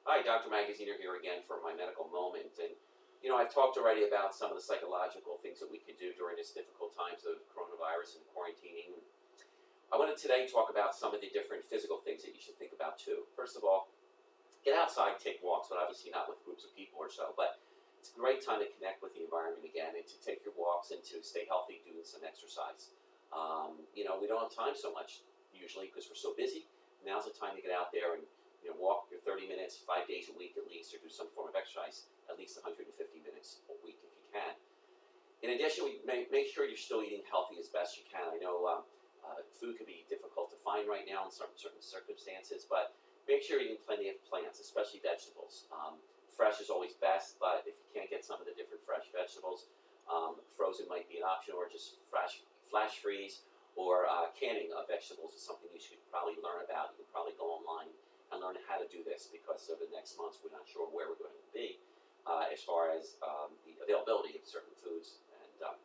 Hi, Dr. Magaziner here again for my medical moment. And, I've talked already about some of the psychological things that we can do during this difficult times of coronavirus and quarantining. I wanted today to talk about some of the different physical things that you should think about too. First of all, get outside, take walks, but obviously not with groups of people or so. But it's a great time to connect with the environment again and to take your walks and to stay healthy doing some exercise. We don't have time so much usually because we're so busy. Now's the time to get out there and walk your 30 minutes 5 days a week at least, or do some form of exercise at least 150 minutes a week if you can. In addition, make sure you're still eating healthy as best you can. I know food can be difficult to find right now in certain circumstances, but make sure you're eating plenty of plants, especially vegetables. Fresh is always best, but if you can't get some of the different fresh vegetables, frozen might be an option, or just flash freeze or canning of vegetables is something you should probably learn about. You can probably go online and learn how to do this, because over the next months we're not sure where we're going to be as far as the availability of certain foods. And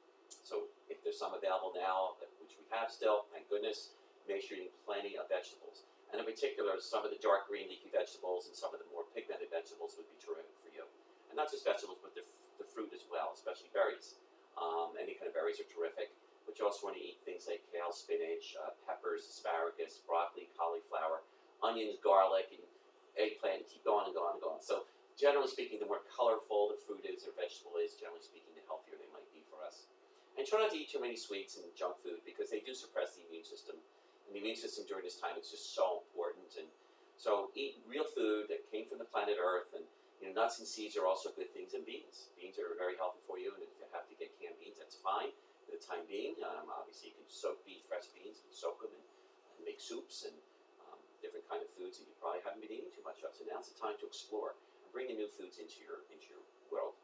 so if there's some available now, which we have still, thank goodness, make sure you eat plenty of vegetables. And in particular, some of the dark green leafy vegetables and some of the more pigmented vegetables would be terrific for you. And not just vegetables, but the fruit as well, especially berries. Any kind of berries are terrific. But you also want to eat things like kale, spinach, peppers, asparagus, broccoli, cauliflower, onions, garlic, and eggplant, and keep going and going and going. So generally speaking, the more colorful the fruit is or vegetable is, generally speaking, the healthier they might be for us. And try not to eat too many sweets and junk food, because they do suppress the immune system. And the immune system during this time is just so important. And so eat real food that came from the planet Earth. And nuts and seeds are also good things, and beans. Beans are very healthy for you, and if you have to get canned beans, that's fine for the time being. Obviously, you can soak fresh beans and soak them and make soups and different kind of foods that you probably haven't been eating too much of. So now's the time to explore and bring the new foods into your world.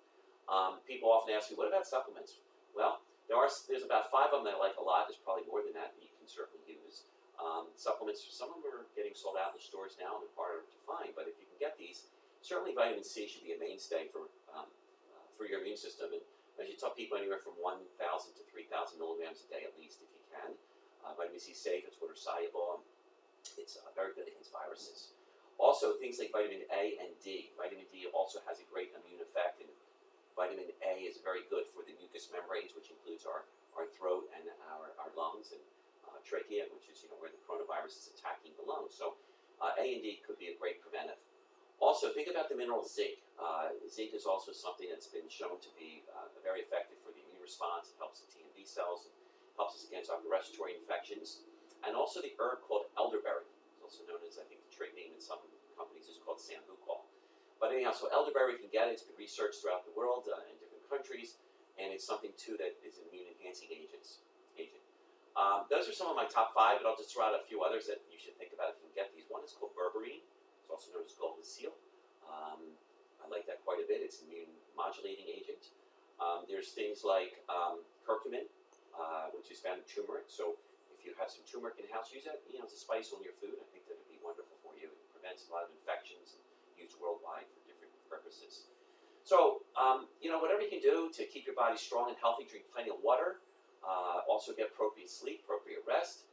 People often ask me, what about supplements? Well, there's about 5 of them that I like a lot. There's probably more than that you can certainly use. Supplements, some of them are getting sold out in the stores now and harder to find, but if you can get these, certainly vitamin C should be a mainstay for your immune system. And I should tell people anywhere from 1,000 to 3,000 milligrams a day at least if you can. Vitamin C is safe, it's water soluble, it's very good against viruses. Also, things like vitamin A and D. Vitamin D also has a great immune effect, and vitamin A is very good for the mucous membranes, which includes our throat and our lungs, and trachea, which is where the coronavirus is attacking the lungs. So A and D could be a great preventive. Also, think about the mineral zinc. Zinc is also something that's been shown to be very effective for the immune response. It helps the T and B cells, and helps us against upper respiratory infections. And also the herb called elderberry. It's also known as, I think, the trade name in some companies is called sambucol. But anyhow, so elderberry, if you can get it, it's been researched throughout the world in different countries, and it's something too that is an immune-enhancing agent. Those are some of my top 5, but I'll just throw out a few others that you should think about if you can get these. One is called berberine. It's also known as golden seal. I like that quite a bit. It's an immune-modulating agent. There's things like curcumin, which is found in turmeric. So if you have some turmeric in the house, use that as a spice on your food. I think that would be wonderful for you. It prevents a lot of infections and used worldwide for different purposes. So, whatever you can do to keep your body strong and healthy, drink plenty of water. Also get appropriate sleep, appropriate rest.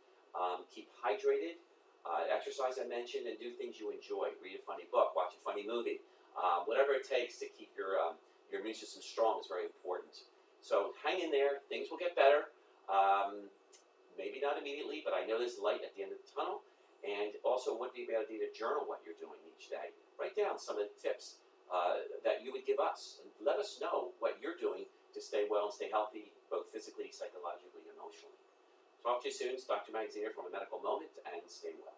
Keep hydrated. Exercise, I mentioned, and do things you enjoy. Read a funny book, watch a funny movie. Whatever it takes to keep your immune system strong is very important. So hang in there. Things will get better. Maybe not immediately, but I know there's light at the end of the tunnel. And also, would be a bad idea to journal what you're doing each day. Write down some of the tips that you would give us, and let us know what you're doing to stay well and stay healthy, both physically, psychologically, and emotionally. Talk to you soon. It's Dr. Magaziner from A Medical Moment, and stay well.